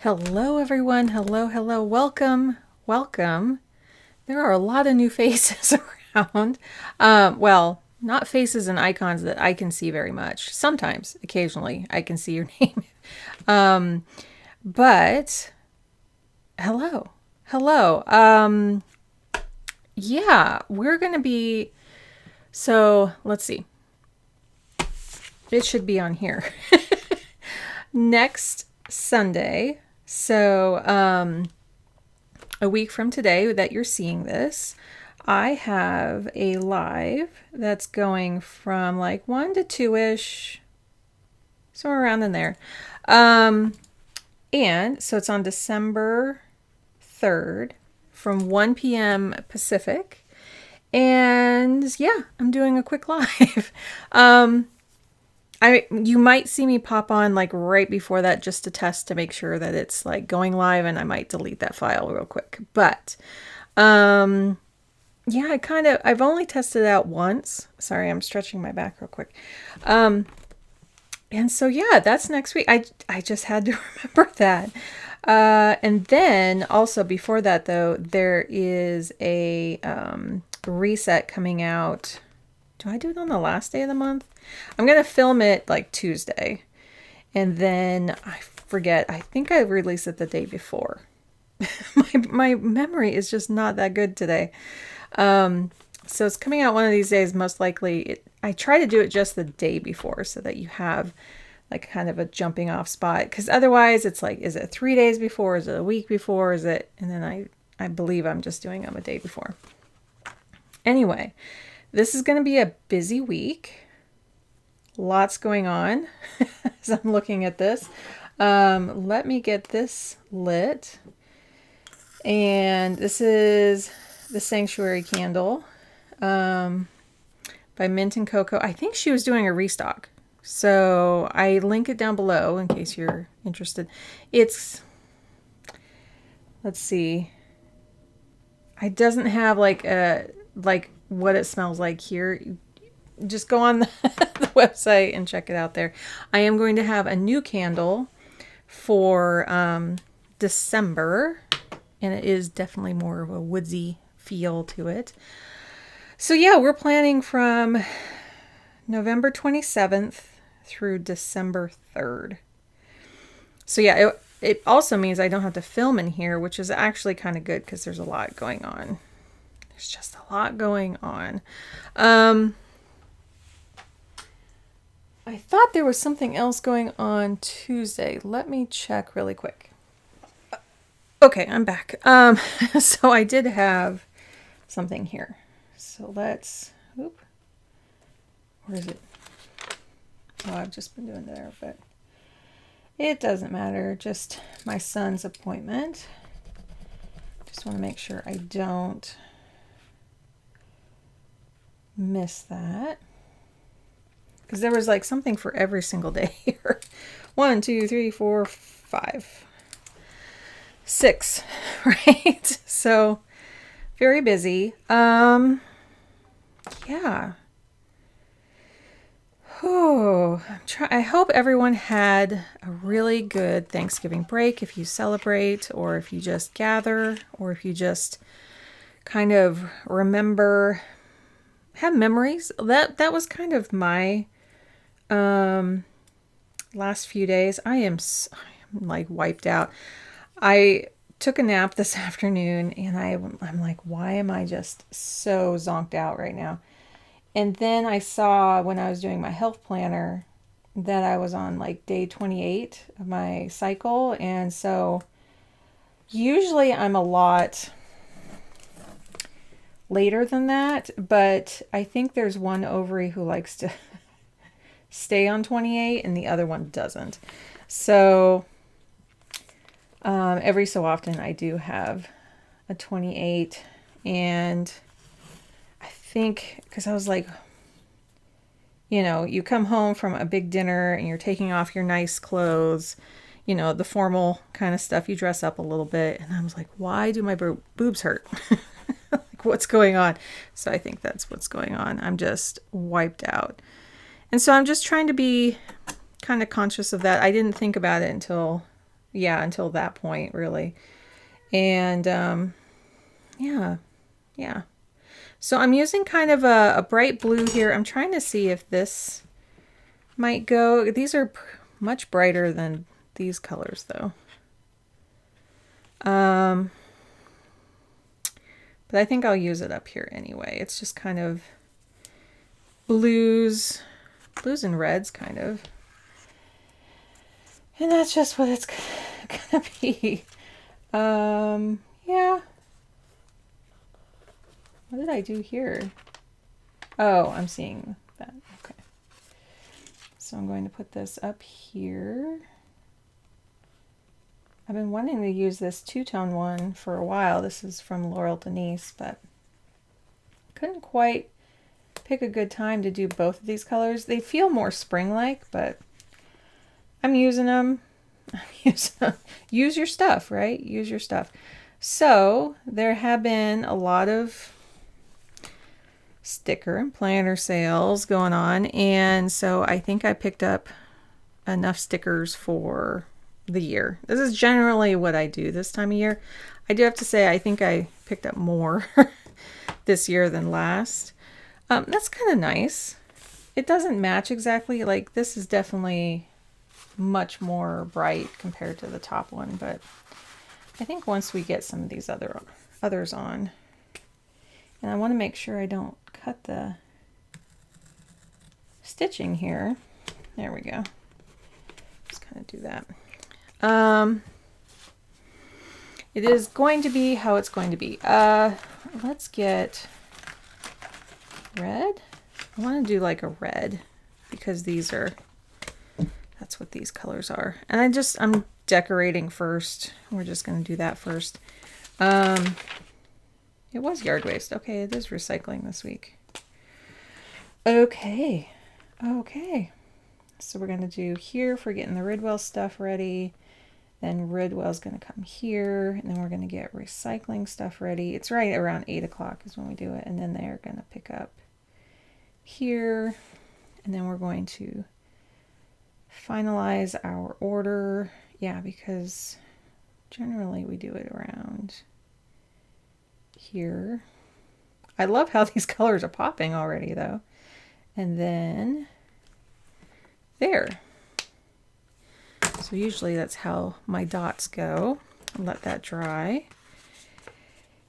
Hello, everyone. Hello, hello. Welcome, welcome. There are a lot of new faces around. Well, not faces and icons that I can see very much. Sometimes, occasionally, I can see your name. Um, but hello, hello. Yeah, we're going to be. So let's see. It should be on here next Sunday. So, a week from today that you're seeing this, I have a live that's going from like 1 to 2 ish, somewhere around in there. And so it's on December 3rd from 1 p.m. Pacific. And yeah, I'm doing a quick live. You might see me pop on like right before that just to test to make sure that it's like going live, and I might delete that file real quick. But yeah, I've only tested it out once. Sorry, I'm stretching my back real quick. And so yeah, that's next week. I just had to remember that. And then also before that though, there is a reset coming out. Do I do it on the last day of the month? I'm going to film it like Tuesday. And then I forget. I think I released it the day before. my memory is just not that good today. So it's coming out one of these days, most likely. I try to do it just the day before so that you have like kind of a jumping off spot. Because otherwise it's like, is it 3 days before? Is it a week before? Is it? And then I believe I'm just doing them a day before. Anyway, this is going to be a busy week. Lots going on as I'm looking at this. Let me get this lit. And this is the Sanctuary Candle by Mint and Cocoa. I think she was doing a restock. So I link it down below in case you're interested. It's, let's see. It doesn't have like what it smells like here. Just go on the website and check it out there. I am going to have a new candle for December, and it is definitely more of a woodsy feel to it. So yeah, we're planning from November 27th through December 3rd. So yeah, it also means I don't have to film in here, which is actually kind of good because there's a lot going on. There's just a lot going on. I thought there was something else going on Tuesday. Let me check really quick. Okay, I'm back. So I did have something here. So let's, where is it? Oh, I've just been doing there, but it doesn't matter. Just my son's appointment. Just want to make sure I don't miss that. Because there was like something for every single day here. 1, 2, 3, 4, 5, 6, right? So very busy. Yeah. Oh, I hope everyone had a really good Thanksgiving break if you celebrate, or if you just gather, or if you just kind of remember, have memories. That was kind of my last few days. I'm like wiped out. I took a nap this afternoon, and I'm like, why am I just so zonked out right now? And then I saw when I was doing my health planner that I was on like day 28 of my cycle. And so usually I'm a lot later than that, but I think there's one ovary who likes to stay on 28 and the other one doesn't. So every so often I do have a 28, and I think because I was like, you come home from a big dinner and you're taking off your nice clothes, the formal kind of stuff, you dress up a little bit, and I was like, why do my boobs hurt? Like, what's going on? So I think that's what's going on. I'm just wiped out. And so I'm just trying to be kind of conscious of that. I didn't think about it until yeah, until that point, really. And yeah, yeah. So I'm using kind of a bright blue here. I'm trying to see if this might go. These are much brighter than these colors, though. But I think I'll use it up here anyway. It's just kind of blues and reds, kind of. And that's just what it's gonna be. Yeah. What did I do here? Oh, I'm seeing that. Okay. So I'm going to put this up here. I've been wanting to use this two-tone one for a while. This is from Laurel Denise, but couldn't quite pick a good time to do both of these colors. They feel more spring-like, but I'm using them. Use your stuff, right? Use your stuff. So there have been a lot of sticker and planner sales going on, and so I think I picked up enough stickers for the year. This is generally what I do this time of year. I do have to say I think I picked up more this year than last. That's kind of nice. It doesn't match exactly. Like, this is definitely much more bright compared to the top one, but I think once we get some of these others on, and I want to make sure I don't cut the stitching here. There we go. Just kind of do that. It is going to be how it's going to be. Let's get red. I want to do like a red because these are, that's what these colors are. And I'm decorating first. We're just going to do that first. It was yard waste. Okay, it is recycling this week. Okay. Okay. So we're going to do here for getting the Ridwell stuff ready. Then Ridwell's going to come here. And then we're going to get recycling stuff ready. It's right around 8 o'clock is when we do it. And then they're going to pick up here. And then we're going to finalize our order. Yeah, because generally we do it around here. I love how these colors are popping already, though. And then there. So usually that's how my dots go. I'll let that dry.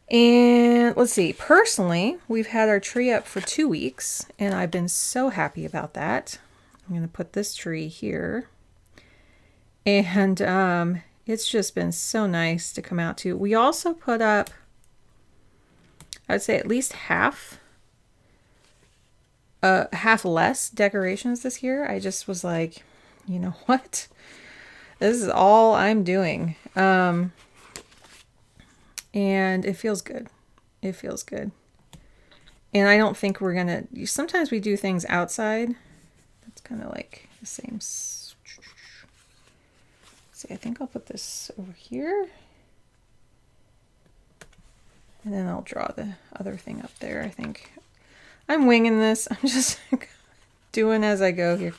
And let's see, personally, we've had our tree up for 2 weeks, and I've been so happy about that. I'm going to put this tree here. And it's just been so nice to come out to. We also put up, I'd say at least half less decorations this year. I just was like, you know what? This is all I'm doing. And it feels good. It feels good. And I don't think we're gonna, sometimes we do things outside. That's kind of like the same. See, I think I'll put this over here. And then I'll draw the other thing up there, I think. I'm winging this. I'm just doing as I go here.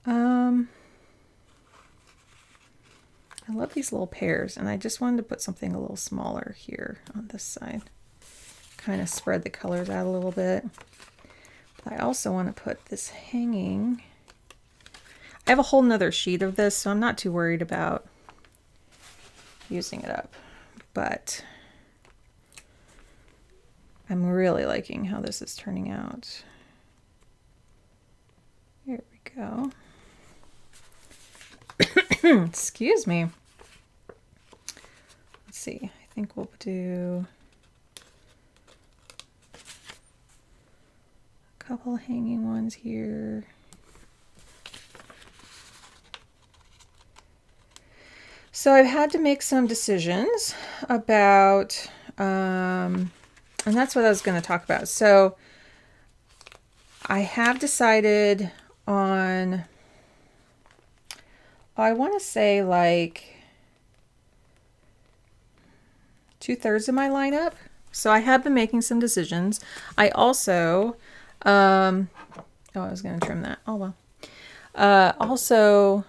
I love these little pears, and I just wanted to put something a little smaller here on this side. Kind of spread the colors out a little bit. But I also want to put this hanging. I have a whole nother sheet of this, so I'm not too worried about using it up. But I'm really liking how this is turning out. Here we go. Excuse me. Let's see. I think we'll do a couple hanging ones here. So I've had to make some decisions about, and that's what I was going to talk about. So I have decided on, I want to say like 2/3 of my lineup. So I have been making some decisions. I also, oh, I was going to trim that. Oh, well. Also,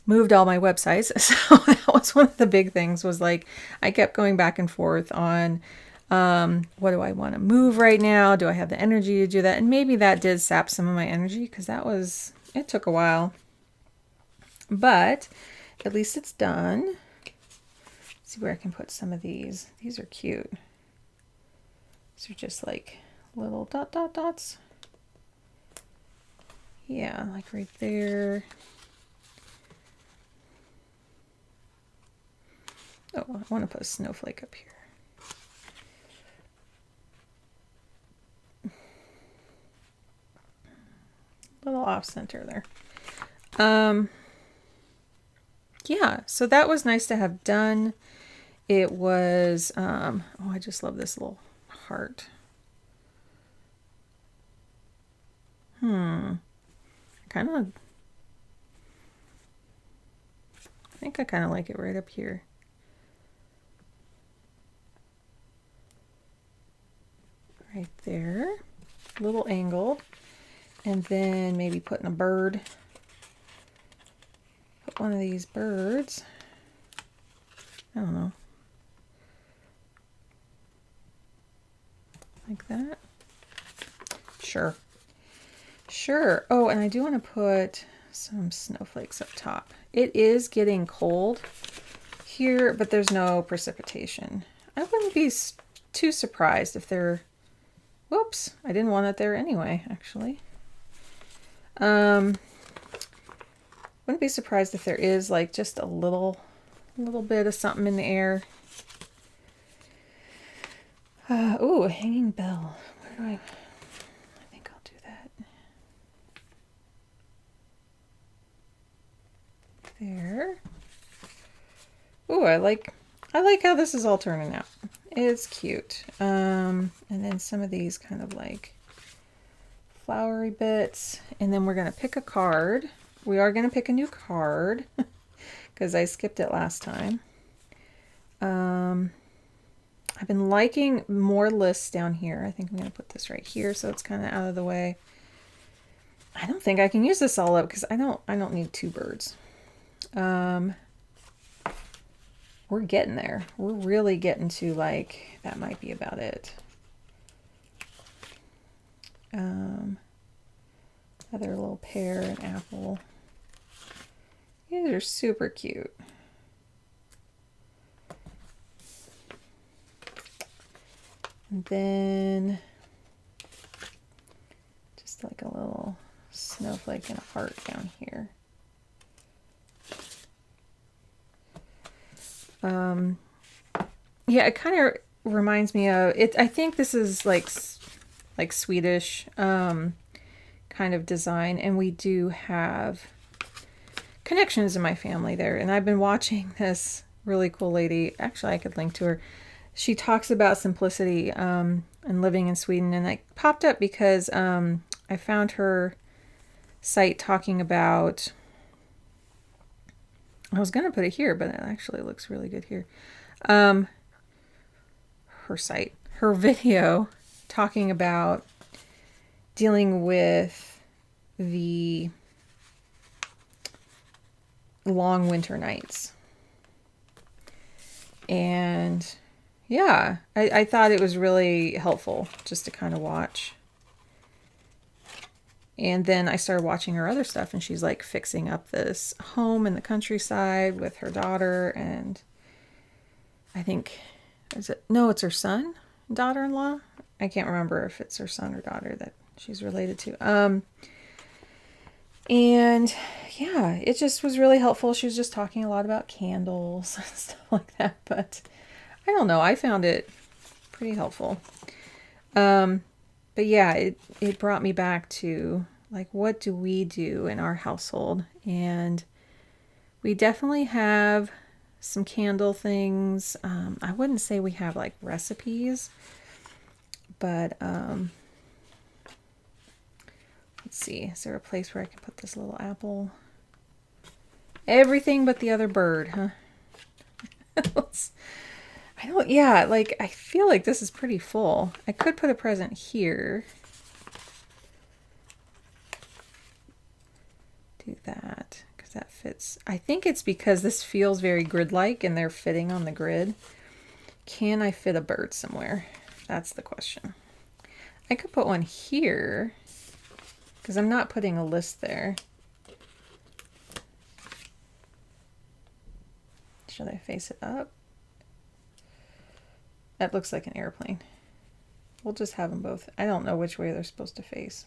moved all my websites. So that was one of the big things, was like I kept going back and forth on what do I want to move right now? Do I have the energy to do that? And maybe that did sap some of my energy, because it took a while. But at least it's done. Let's see where I can put some of these. These are cute. These are just like little dots. Yeah, like right there. Oh, I want to put a snowflake up here. Little off center there. Yeah, so that was nice to have done. It was, oh, I just love this little heart. I think I kind of like it right up here. Right there, a little angled. And then maybe putting a bird. Put one of these birds. I don't know. Like that. Sure. Sure. Oh, and I do want to put some snowflakes up top. It is getting cold here, but there's no precipitation. I wouldn't be too surprised if there... Whoops, I didn't want it there anyway, actually. Wouldn't be surprised if there is like just a little bit of something in the air. Ooh, a hanging bell. Where do I think I'll do that. There. Ooh, I like how this is all turning out. It's cute. And then some of these kind of like flowery bits, and then we're going to pick a card. We are going to pick a new card because I skipped it last time. I've been liking more lists down here. I think I'm going to put this right here so it's kind of out of the way. I don't think I can use this all up because I don't need two birds. We're getting there. We're really getting to like, that might be about it. Another little pear and apple. These are super cute. And then just like a little snowflake and a heart down here. Yeah, it kind of reminds me of it. I think this is like Swedish kind of design, and we do have connections in my family there. And I've been watching this really cool lady. Actually, I could link to her. She talks about simplicity and living in Sweden, and I popped up because I found her site talking about. I was going to put it here, but it actually looks really good here. Her site, her video talking about dealing with the long winter nights. And yeah, I thought it was really helpful just to kind of watch. And then I started watching her other stuff, and she's like fixing up this home in the countryside with her daughter, and I think, it's her son, daughter-in-law? I can't remember if it's her son or daughter that she's related to. And yeah, it just was really helpful. She was just talking a lot about candles and stuff like that, but I don't know. I found it pretty helpful. But yeah, it brought me back to like, what do we do in our household? And we definitely have some candle things. I wouldn't say we have like recipes, but let's see. Is there a place where I can put this little apple? Everything but the other bird, huh? I feel like this is pretty full. I could put a present here. Do that, because that fits. I think it's because this feels very grid-like and they're fitting on the grid. Can I fit a bird somewhere? That's the question. I could put one here because I'm not putting a list there. Should I face it up? That looks like an airplane. We'll just have them both. I don't know which way they're supposed to face.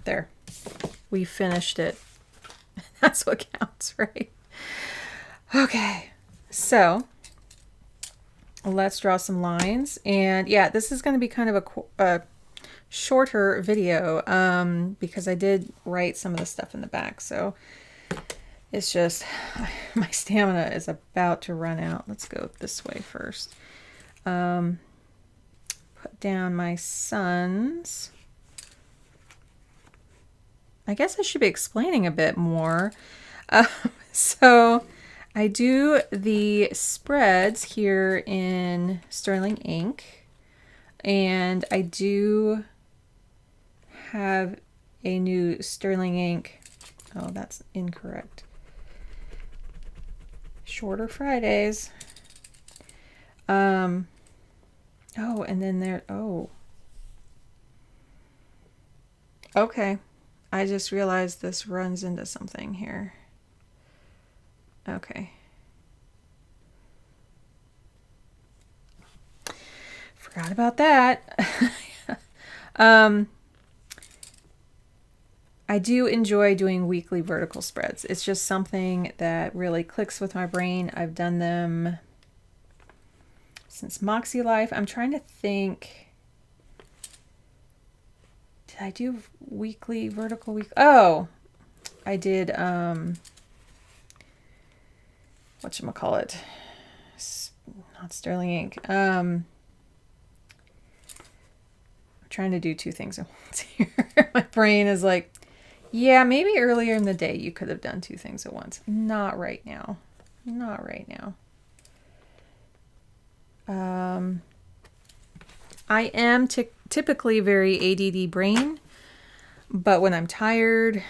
There. We finished it. That's what counts, right? Okay. So let's draw some lines. And yeah, this is going to be kind of a shorter video because I did write some of the stuff in the back. So it's just my stamina is about to run out. Let's go this way first. Put down my sons. I guess I should be explaining a bit more. So I do the spreads here in Sterling ink, and I do have a new Sterling ink. Oh, that's incorrect. Shorter Fridays. Oh, and then there, oh. Okay. I just realized this runs into something here. Okay. Forgot about that. I do enjoy doing weekly vertical spreads. It's just something that really clicks with my brain. I've done them since Moxie Life. I'm trying to think. Did I do weekly vertical week? Oh, I did, whatchamacallit? Not Sterling ink. I'm trying to do two things at once here. My brain is like, yeah, maybe earlier in the day you could have done two things at once. Not right now. Not right now. I am typically very ADD brain, but when I'm tired,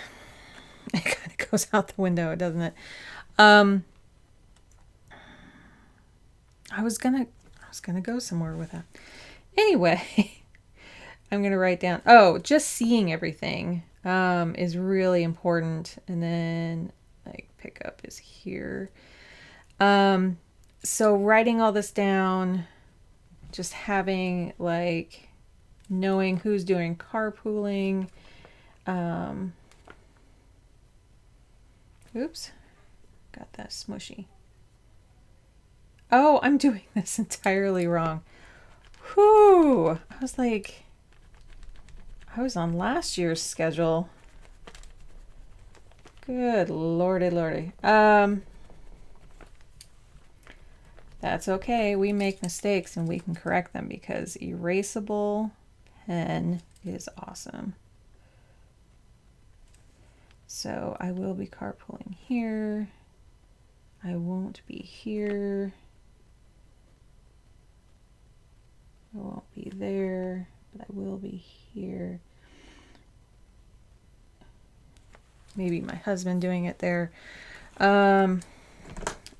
it kind of goes out the window, doesn't it? I was gonna go somewhere with that. Anyway, I'm gonna write down. Oh, just seeing everything is really important, and then like pickup is here. So writing all this down, just having like knowing who's doing carpooling. Oops, got that smushy. Oh, I'm doing this entirely wrong. Whew, I was like, I was on last year's schedule. Good lordy lordy. That's okay. We make mistakes and we can correct them because erasable pen is awesome. So I will be carpooling here. I won't be here. I won't be there, but I will be here. Maybe my husband doing it there. And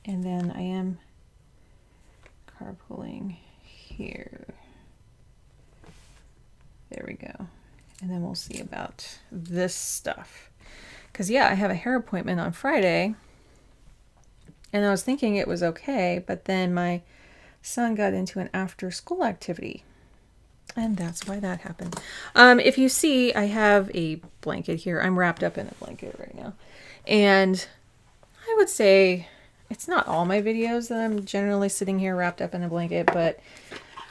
then I am carpooling here. There we go. And then we'll see about this stuff. Because yeah, I have a hair appointment on Friday. And I was thinking it was okay, but then my son got into an after school activity. And that's why that happened. If you see, I have a blanket here. I'm wrapped up in a blanket right now. And I would say it's not all my videos that I'm generally sitting here wrapped up in a blanket, but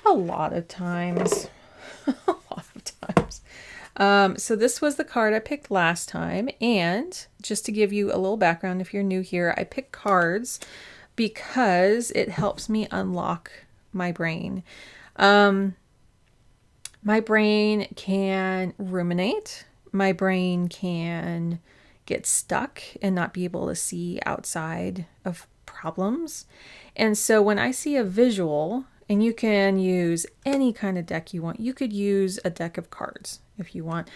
a lot of times. A lot of times. So this was the card I picked last time. And just to give you a little background, if you're new here, I pick cards because it helps me unlock my brain. My brain can ruminate. My brain can get stuck and not be able to see outside of problems. And so when I see a visual, and you can use any kind of deck you want. You could use a deck of cards if you want.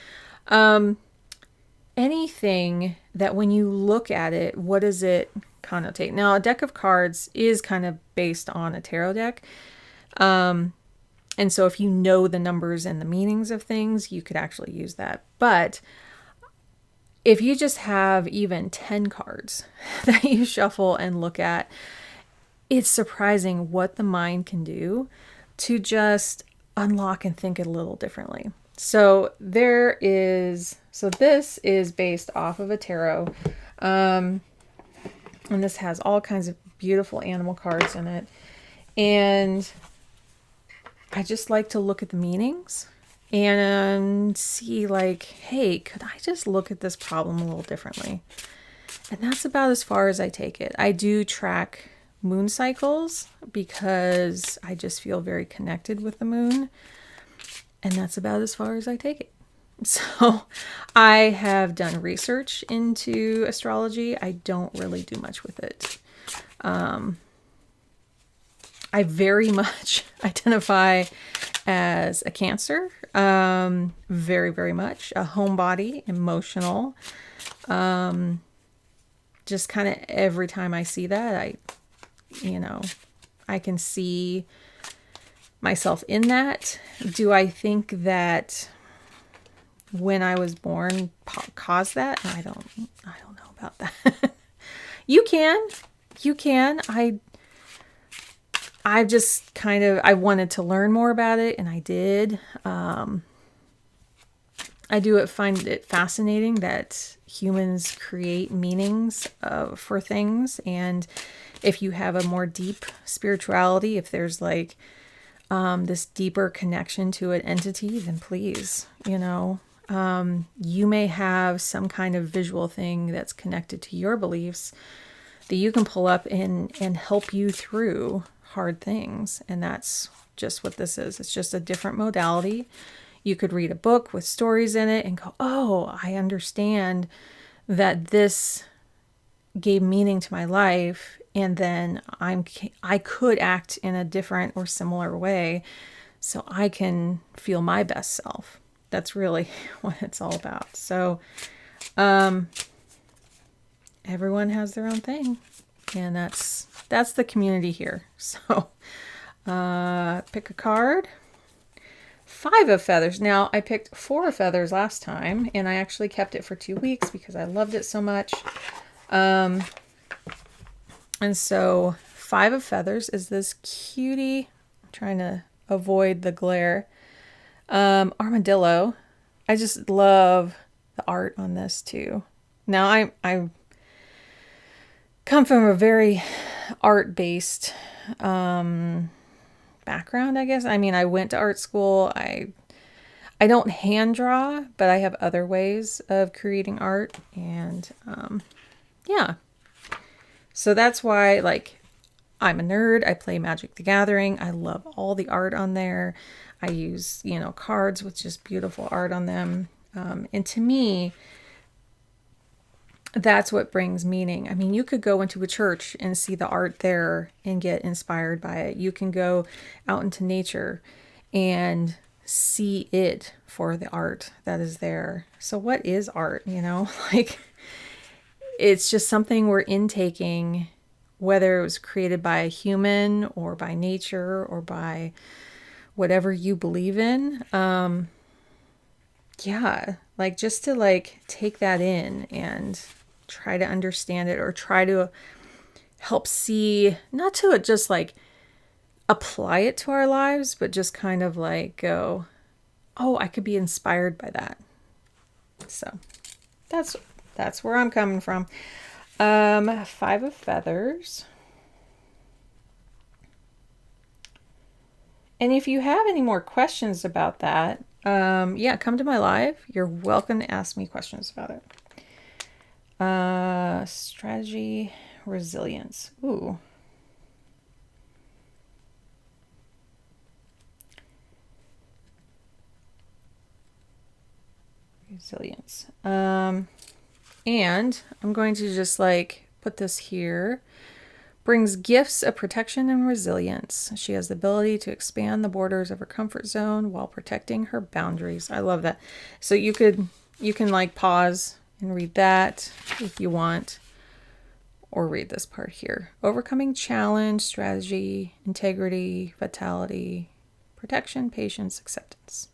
Anything that when you look at it, what does it connotate? Now, a deck of cards is kind of based on a tarot deck. And so if you know the numbers and the meanings of things, you could actually use that. But if you just have even 10 cards that you shuffle and look at, it's surprising what the mind can do to just unlock and think it a little differently. So this is based off of a tarot. And this has all kinds of beautiful animal cards in it. And I just like to look at the meanings and see like, hey, could I just look at this problem a little differently? And that's about as far as I take it. I do track moon cycles because I just feel very connected with the moon. And that's about as far as I take it. So I have done research into astrology. I don't really do much with it. I very much identify as a Cancer. Very, very much. A homebody, emotional. Just kind of every time I see that, I can see myself in that. Do I think that when I was born caused that? I don't know about that. You can. I just kind of, I wanted to learn more about it, and I did. I do find it fascinating that humans create meanings for things, and if you have a more deep spirituality, if there's like this deeper connection to an entity, then please, you may have some kind of visual thing that's connected to your beliefs that you can pull up and help you through hard things. And that's just what this is. It's just a different modality. You could read a book with stories in it and go, oh, I understand that this gave meaning to my life. And then I could act in a different or similar way so I can feel my best self. That's really what it's all about. So everyone has their own thing, and that's the community here. So pick a card. 5 of feathers. Now, I picked 4 of feathers last time, and I actually kept it for 2 weeks because I loved it so much. And so 5 of feathers is this cutie. I'm trying to avoid the glare. Armadillo. I just love the art on this too. Now I come from a very art-based background, I guess. I mean, I went to art school. I don't hand draw, but I have other ways of creating art, and yeah. So that's why, like, I'm a nerd. I play Magic the Gathering. I love all the art on there. I use, cards with just beautiful art on them. And to me, that's what brings meaning. I mean, you could go into a church and see the art there and get inspired by it. You can go out into nature and see it for the art that is there. So what is art, Like, it's just something we're intaking, whether it was created by a human or by nature or by whatever you believe in. Yeah, like just to like take that in and try to understand it, or try to help see, not to just like apply it to our lives, but just kind of like go, oh, I could be inspired by that. So that's where I'm coming from. 5 of feathers. And if you have any more questions about that, yeah, come to my live. You're welcome to ask me questions about it. Strategy, resilience. Ooh. Resilience. And I'm going to just like put this here. Brings gifts of protection and resilience. She has the ability to expand the borders of her comfort zone while protecting her boundaries. I love that. So you can like pause and read that if you want, or read this part here. Overcoming challenge, strategy, integrity, vitality, protection, patience, acceptance.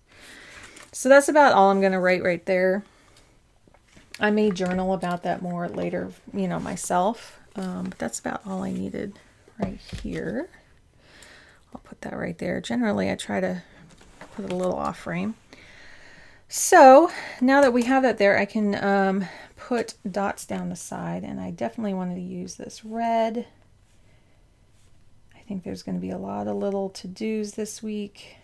So that's about all I'm going to write right there. I may journal about that more later, myself. But that's about all I needed right here. I'll put that right there. Generally, I try to put it a little off frame. So now that we have that there, I can put dots down the side, and I definitely wanted to use this red. I think there's going to be a lot of little to-dos this week.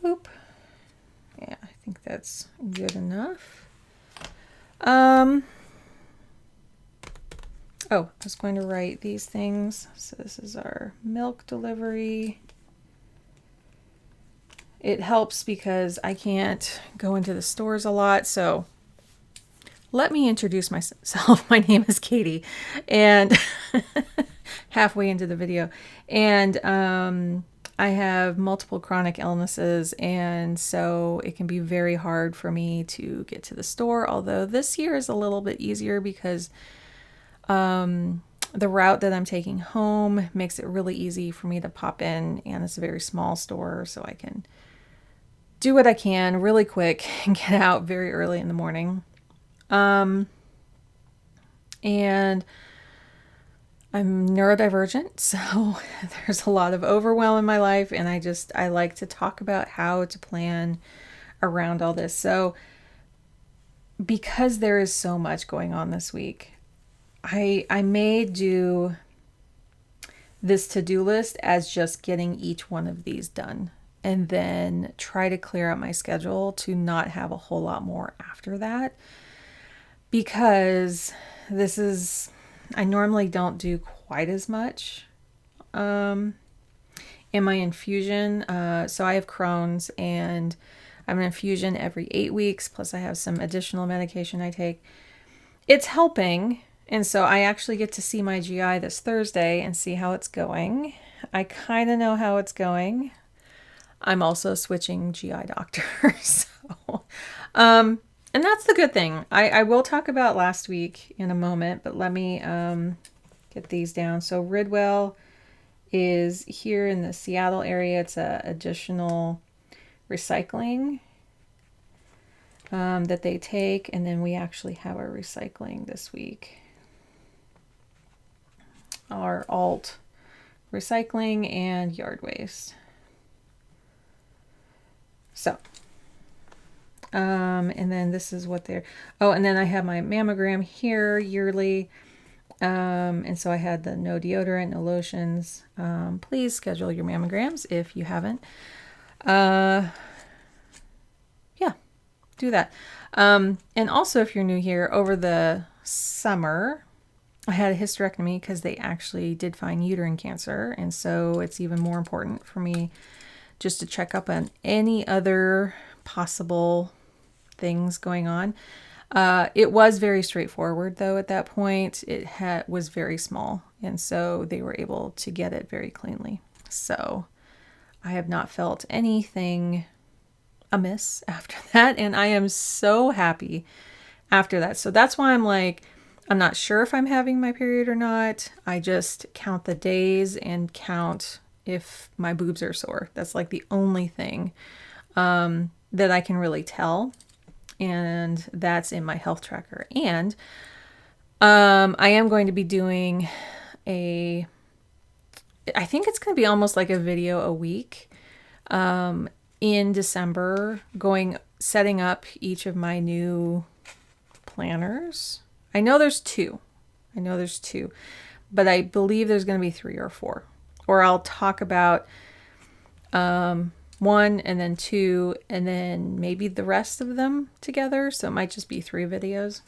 Boop. Yeah, I think that's good enough. Oh, I was going to write these things. So this is our milk delivery. It helps because I can't go into the stores a lot. So let me introduce myself. My name is Katie, and halfway into the video. And I have multiple chronic illnesses, and so it can be very hard for me to get to the store. Although this year is a little bit easier because the route that I'm taking home makes it really easy for me to pop in, and it's a very small store, so I can do what I can really quick and get out very early in the morning. And I'm neurodivergent, so there's a lot of overwhelm in my life, and I like to talk about how to plan around all this. So because there is so much going on this week, I may do this to-do list as just getting each one of these done, and then try to clear out my schedule to not have a whole lot more after that, because I normally don't do quite as much in my infusion. So I have Crohn's, and I have an infusion every 8 weeks, plus I have some additional medication I take. It's helping. And so I actually get to see my GI this Thursday and see how it's going. I kind of know how it's going. I'm also switching GI doctors. So, and that's the good thing. I will talk about last week in a moment, but let me get these down. So Ridwell is here in the Seattle area. It's a additional recycling that they take, and then we actually have our recycling this week. Our alt recycling and yard waste. So, and then this is what they're, and then I have my mammogram here yearly. And so I had the no deodorant, no lotions. Please schedule your mammograms if you haven't. Yeah, do that. And also, if you're new here, over the summer, I had a hysterectomy because they actually did find uterine cancer. And so it's even more important for me just to check up on any other possible things going on. It was very straightforward, though, at that point. It was very small, and so they were able to get it very cleanly. So I have not felt anything amiss after that, and I am so happy after that. So that's why I'm like, I'm not sure if I'm having my period or not. I just count the days and count if my boobs are sore. That's like the only thing that I can really tell. And that's in my health tracker. And I am going to be doing I think it's going to be almost like a video a week in December, setting up each of my new planners. I know there's two, but I believe there's going to be 3 or 4. Or I'll talk about 1 and then 2 and then maybe the rest of them together. So it might just be 3 videos.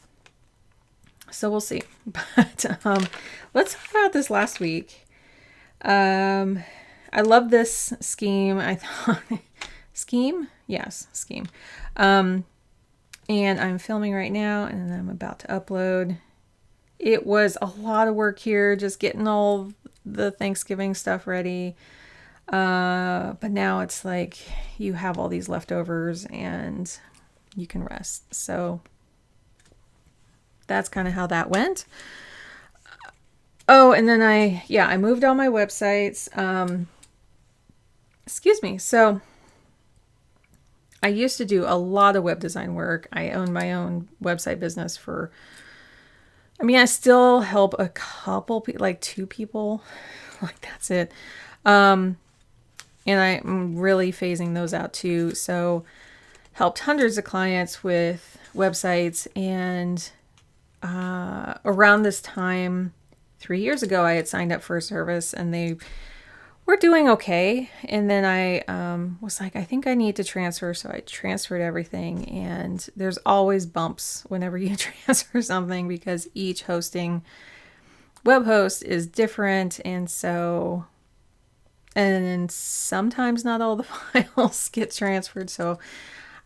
So we'll see. But let's talk about this last week. I love this scheme. I thought scheme? Yes, scheme. And I'm filming right now, and I'm about to upload. it was a lot of work here, just getting all the Thanksgiving stuff ready. But now it's like you have all these leftovers and you can rest. So that's kind of how that went. Oh, and then I moved all my websites. Excuse me. So I used to do a lot of web design work. I own my own website business for, I still help a couple, like 2 people, like that's it. And I'm really phasing those out too. So helped hundreds of clients with websites. And around this time, 3 years ago, I had signed up for a service and they were doing okay. And then I was like, I think I need to transfer. So I transferred everything. And there's always bumps whenever you transfer something because each web host is different. And so, and then sometimes not all the files get transferred. So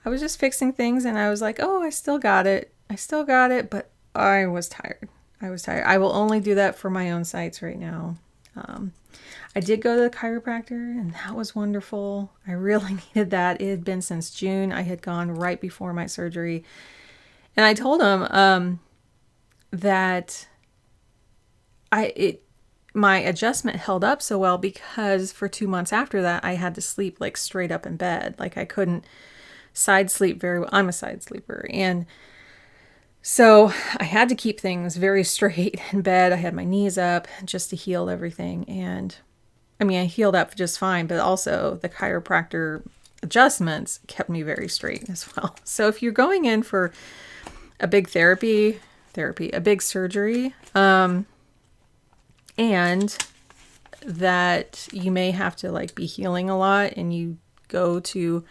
I was just fixing things and I was like, oh, I still got it. But I was tired. I will only do that for my own sites right now. I did go to the chiropractor and that was wonderful. I really needed that. It had been since June. I had gone right before my surgery. And I told him that my adjustment held up so well because for 2 months after that, I had to sleep like straight up in bed. Like I couldn't side sleep very well. I'm a side sleeper. And so I had to keep things very straight in bed. I had my knees up just to heal everything. And I healed up just fine, but also the chiropractor adjustments kept me very straight as well. So if you're going in for a big a big surgery, and that you may have to like be healing a lot and you go to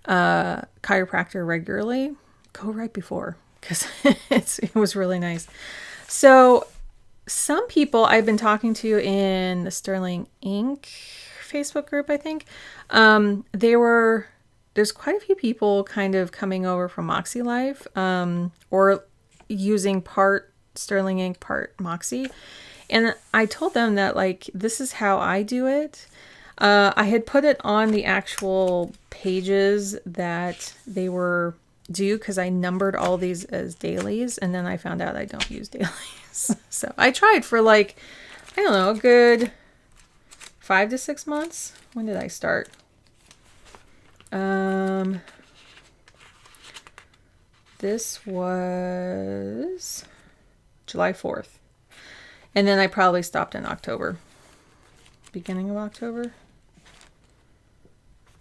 chiropractor regularly, go right before because it was really nice. So some people I've been talking to in the Sterling Inc. Facebook group, I think, there's quite a few people kind of coming over from Moxie Life, or using part Sterling Inc., part Moxie. And I told them that like, this is how I do it. I had put it on the actual pages that they were due because I numbered all these as dailies. And then I found out I don't use dailies. So I tried for like, I don't know, a good 5 to 6 months. When did I start? This was July 4th. And then I probably stopped in October. Beginning of October?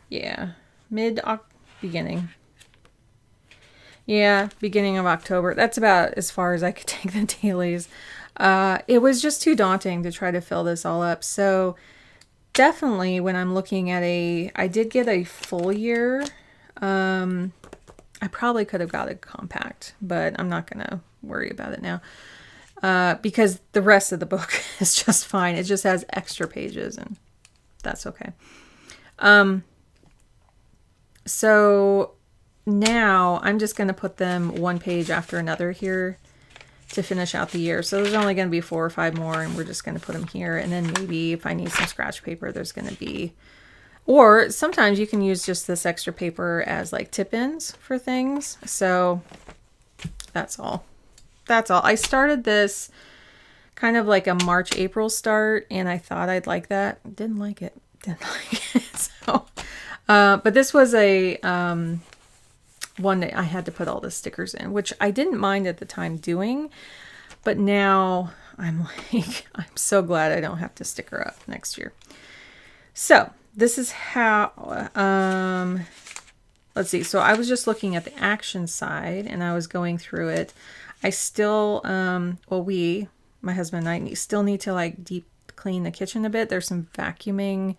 Yeah. Beginning. Yeah, beginning of October. That's about as far as I could take the dailies. It was just too daunting to try to fill this all up. So definitely when I'm looking at I did get a full year. I probably could have got a compact, but I'm not going to worry about it now. Because the rest of the book is just fine. It just has extra pages and that's okay. So now I'm just going to put them one page after another here to finish out the year. So there's only going to be 4 or 5 more and we're just going to put them here. And then maybe if I need some scratch paper, there's going to be, or sometimes you can use just this extra paper as like tip-ins for things. So that's all. I started this kind of like a March, April start, and I thought I'd like that. Didn't like it. So, but this was a one that I had to put all the stickers in, which I didn't mind at the time doing, but now I'm like, I'm so glad I don't have to sticker up next year. So this is how, let's see. So I was just looking at the action side and I was going through it. I still, my husband and I still need to like deep clean the kitchen a bit. There's some vacuuming,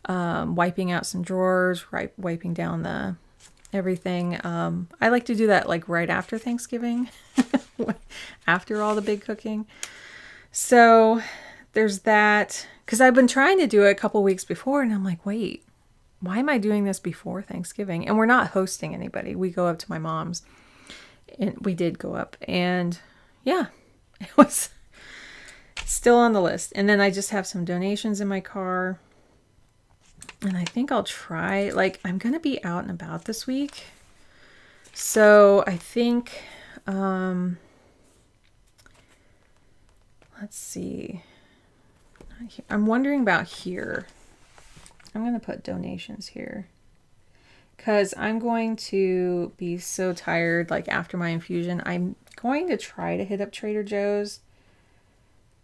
wiping out some drawers, wiping down the everything. I like to do that like right after Thanksgiving, after all the big cooking. So there's that, because I've been trying to do it a couple weeks before and I'm like, wait, why am I doing this before Thanksgiving? And we're not hosting anybody. We go up to my mom's. And we did go up and yeah, It was still on the list. And then I just have some donations in my car. And I think I'll try, like, I'm going to be out and about this week. So I think, let's see. I'm wondering about here. I'm going to put donations here. Because I'm going to be so tired, like, after my infusion. I'm going to try to hit up Trader Joe's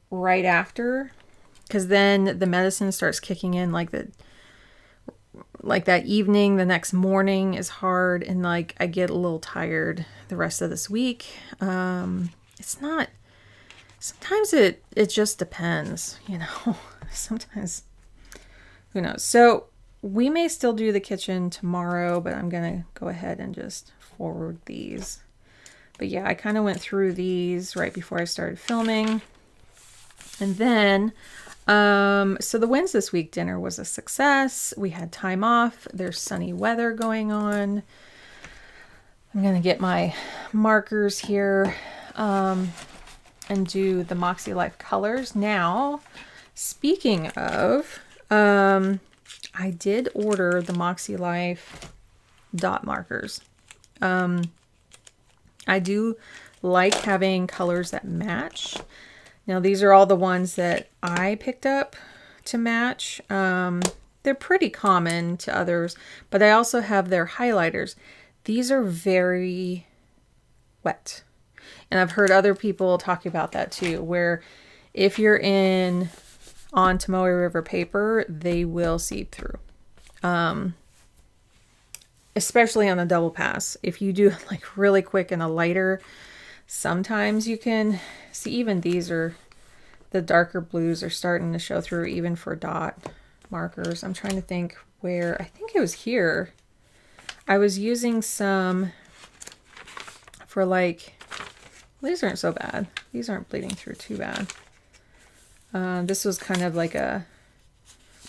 right after. Because then the medicine starts kicking in, like that evening. The next morning is hard, and like I get a little tired the rest of this week. It's not, sometimes it just depends, you know. Sometimes, who knows. So we may still do the kitchen tomorrow, but I'm gonna go ahead and just forward these. But yeah, I kind of went through these right before I started filming. And then so the wins this week, dinner was a success. We had time off. There's sunny weather going on. I'm going to get my markers here and do the Moxie Life colors. Now, speaking of, I did order the Moxie Life dot markers. I do like having colors that match. Now, these are all the ones that I picked up to match. They're pretty common to others, but I also have their highlighters. These are very wet. And I've heard other people talk about that too, where if you're on Tomoe River paper, they will seep through. Especially on a double pass. If you do it like really quick and a lighter, sometimes you can see, even these are, the darker blues are starting to show through even for dot markers. I'm trying to think where, I think it was here. I was using some for like, these aren't so bad. These aren't bleeding through too bad. This was kind of like a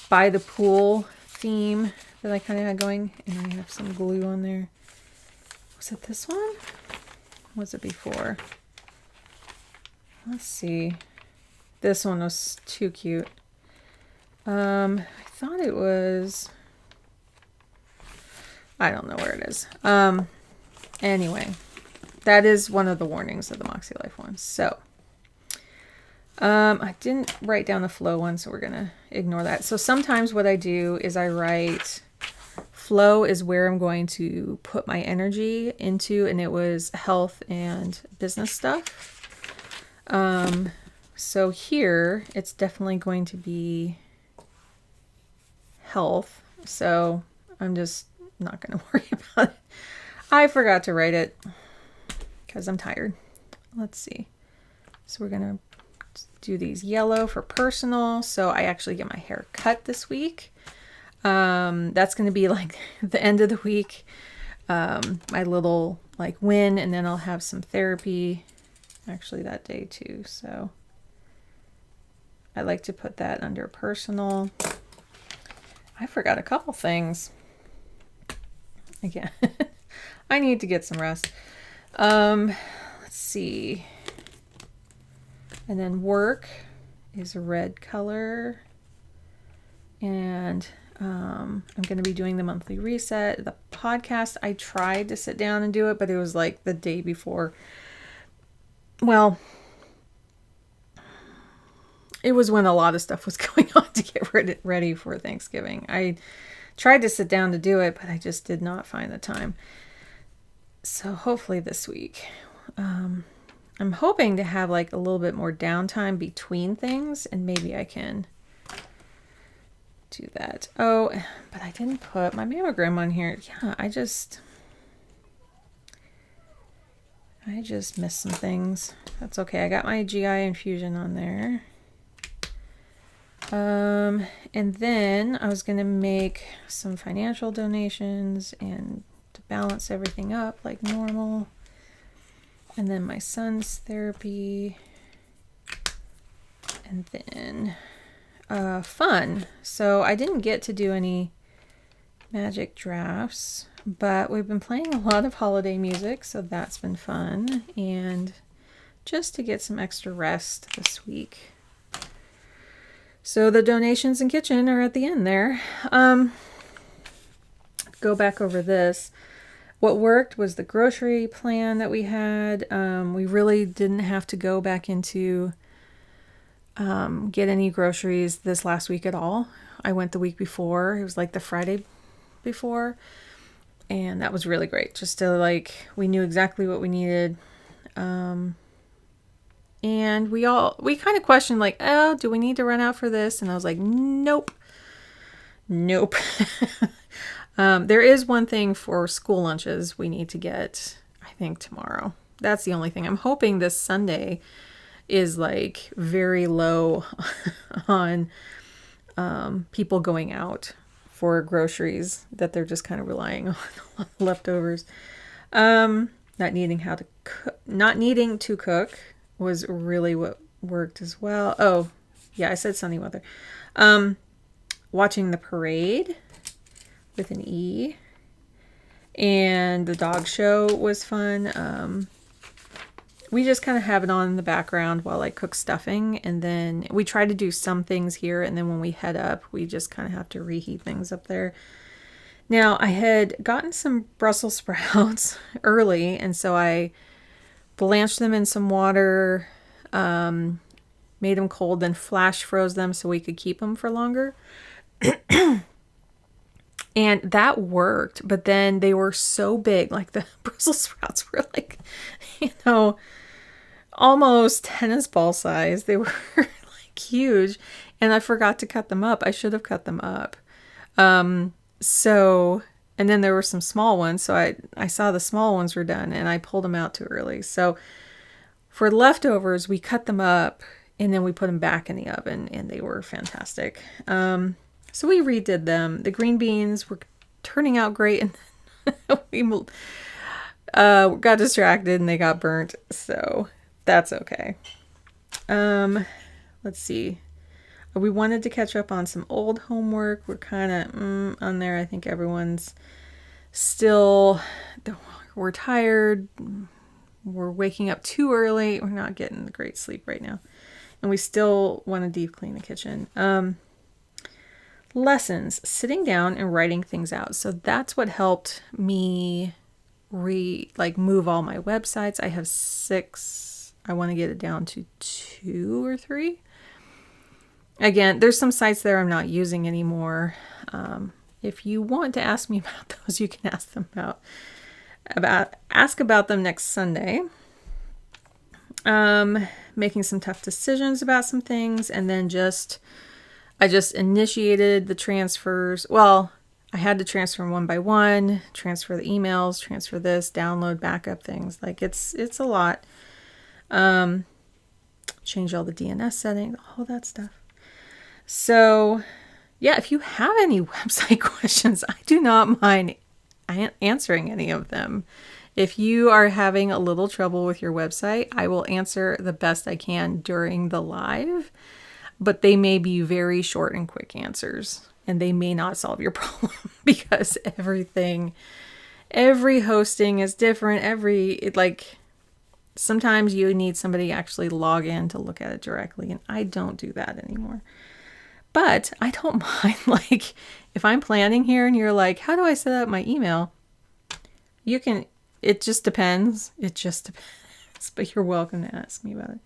by the pool theme that I kind of had going. And I have some glue on there. Was it this one? Was it before? Let's see. This one was too cute. I thought it was, I don't know where it is. Anyway, that is one of the warnings of the Moxie Life one. So, I didn't write down the flow one, so we're going to ignore that. So sometimes what I do is I write, flow is where I'm going to put my energy into, and it was health and business stuff. So here it's definitely going to be health. So I'm just not going to worry about it. I forgot to write it because I'm tired. Let's see. So we're going to do these yellow for personal. So I actually get my hair cut this week. That's going to be like the end of the week. My little like win, and then I'll have some therapy actually that day too. So I like to put that under personal. I forgot a couple things. Again, I need to get some rest. Let's see. And then work is a red color. And I'm going to be doing the monthly reset. The podcast, I tried to sit down and do it, but it was like the day before. Well, it was when a lot of stuff was going on to get ready for Thanksgiving. I tried to sit down to do it, but I just did not find the time. So hopefully this week. I'm hoping to have like a little bit more downtime between things, and maybe I can do that. Oh, but I didn't put my mammogram on here. Yeah, I just missed some things. That's okay. I got my GI infusion on there. And then I was going to make some financial donations and to balance everything up like normal. And then my son's therapy. And then fun. So I didn't get to do any magic drafts, but we've been playing a lot of holiday music, so that's been fun. And just to get some extra rest this week. So the donations and kitchen are at the end there. Go back over this. What worked was the grocery plan that we had. We really didn't have to go back into get any groceries this last week at all. I went the week before. It was like the Friday before. And that was really great. Just to we knew exactly what we needed. And we kind of questioned oh, do we need to run out for this? And I was like, nope. There is one thing for school lunches we need to get, I think, tomorrow. That's the only thing. I'm hoping this Sunday is very low on people going out for groceries, that they're just kind of relying on leftovers. Not needing to cook was really what worked as well. Oh, yeah, I said sunny weather. Watching the parade with an E, and the dog show was fun. We just kind of have it on in the background while I cook stuffing, and then we try to do some things here, and then when we head up, we just kind of have to reheat things up there. Now, I had gotten some Brussels sprouts early, and so I blanched them in some water, made them cold, then flash froze them so we could keep them for longer. And that worked, but then they were so big, the Brussels sprouts were almost tennis ball size. They were huge, and I forgot to cut them up. I should have cut them up. And then there were some small ones, so I saw the small ones were done, and I pulled them out too early. So for leftovers, we cut them up, and then we put them back in the oven, and they were fantastic. So we redid them. The green beans were turning out great, and we got distracted and they got burnt. So that's okay. Let's see. We wanted to catch up on some old homework. We're kind of on there. I think everyone's still, we're tired. We're waking up too early. We're not getting the great sleep right now. And we still want to deep clean the kitchen. Lessons, sitting down and writing things out. So that's what helped me move all my websites. I have 6. I want to get it down to 2 or 3. Again, there's some sites there I'm not using anymore. If you want to ask me about those, you can ask about them next Sunday. Making some tough decisions about some things, and then I just initiated the transfers. Well, I had to transfer them one by one, transfer the emails, transfer this, download backup things. It's a lot. Change all the DNS settings, all that stuff. So yeah, if you have any website questions, I do not mind answering any of them. If you are having a little trouble with your website, I will answer the best I can during the live. But they may be very short and quick answers, and they may not solve your problem because every hosting is different. Sometimes you need somebody to actually log in to look at it directly, and I don't do that anymore. But I don't mind, if I'm planning here and you're like, how do I set up my email? It just depends. But you're welcome to ask me about it.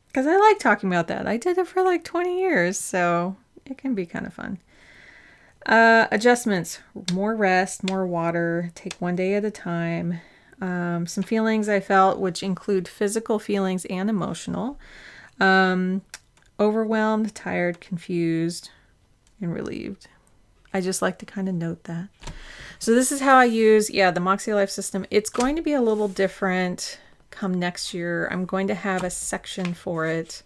Because I like talking about that. I did it for 20 years, so it can be kind of fun. Adjustments, more rest, more water, take one day at a time. Some feelings I felt, which include physical feelings and emotional. Overwhelmed, tired, confused, and relieved. I just like to kind of note that. So this is how I use, the Moxie Life system. It's going to be a little different come next year. I'm going to have a section for it,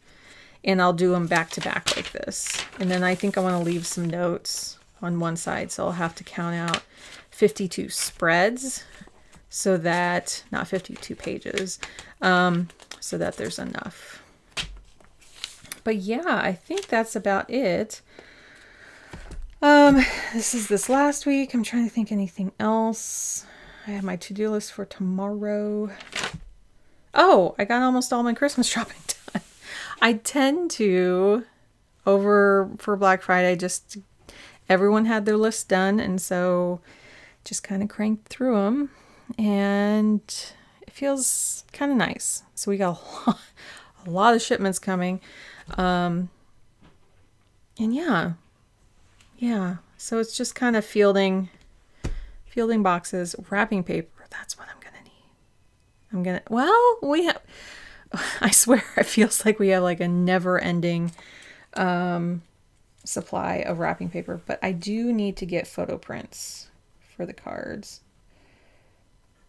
and I'll do them back to back like this. And then I think I want to leave some notes on one side. So I'll have to count out 52 spreads so that, not 52 pages, so that there's enough. But yeah, I think that's about it. This is this last week. I'm trying to think anything else. I have my to-do list for tomorrow. Oh, I got almost all my Christmas shopping done. I tend to, over for Black Friday, just everyone had their list done, and so just kind of cranked through them, and it feels kind of nice. So we got a lot of shipments coming, and yeah. So it's just kind of fielding boxes, wrapping paper. That's what I'm gonna need. Well, we have. I swear, it feels like we have like a never-ending supply of wrapping paper, but I do need to get photo prints for the cards.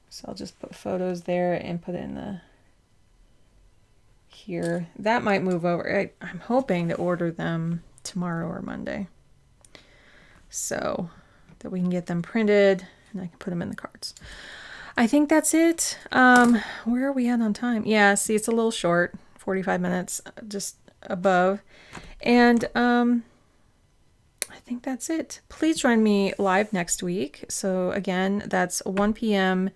So I'll just put photos there and put it in the here. That might move over. I'm hoping to order them tomorrow or Monday, so that we can get them printed and I can put them in the cards. I think that's it. Where are we at on time? Yeah, see, it's a little short, 45 minutes, just above. And I think that's it. Please join me live next week. So again, that's 1 p.m.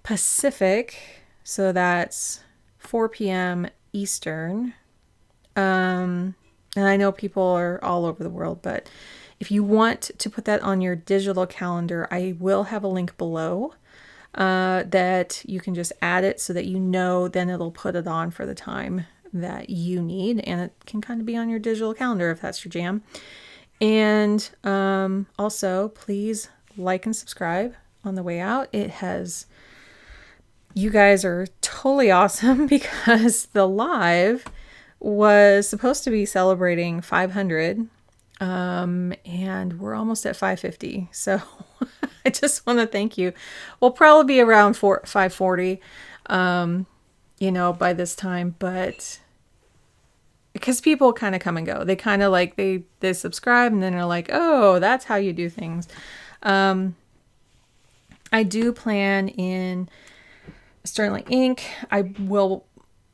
Pacific. So that's 4 p.m. Eastern. And I know people are all over the world, but if you want to put that on your digital calendar, I will have a link below that you can just add it so that you know, then it'll put it on for the time that you need, and it can kind of be on your digital calendar if that's your jam. And also, please like and subscribe on the way out. You guys are totally awesome, because the live was supposed to be celebrating 500, and we're almost at 550. So I just want to thank you. We'll probably be around 540, by this time, but because people kind of come and go, they kind of like, they subscribe and then they're like, oh, that's how you do things. I do plan in Sterling ink. I will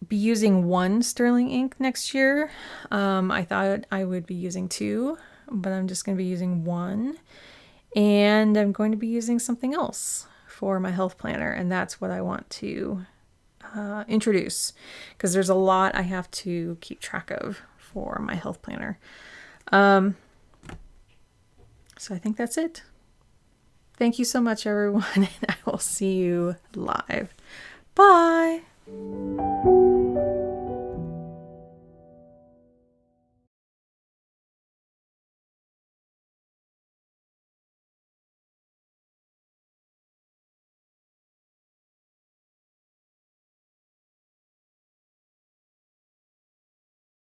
be using one Sterling ink next year. I thought I would be using two, but I'm just going to be using one. And I'm going to be using something else for my health planner, and that's what I want to introduce, because there's a lot I have to keep track of for my health planner. So I think that's it. Thank you so much, everyone, and I will see you live. Bye.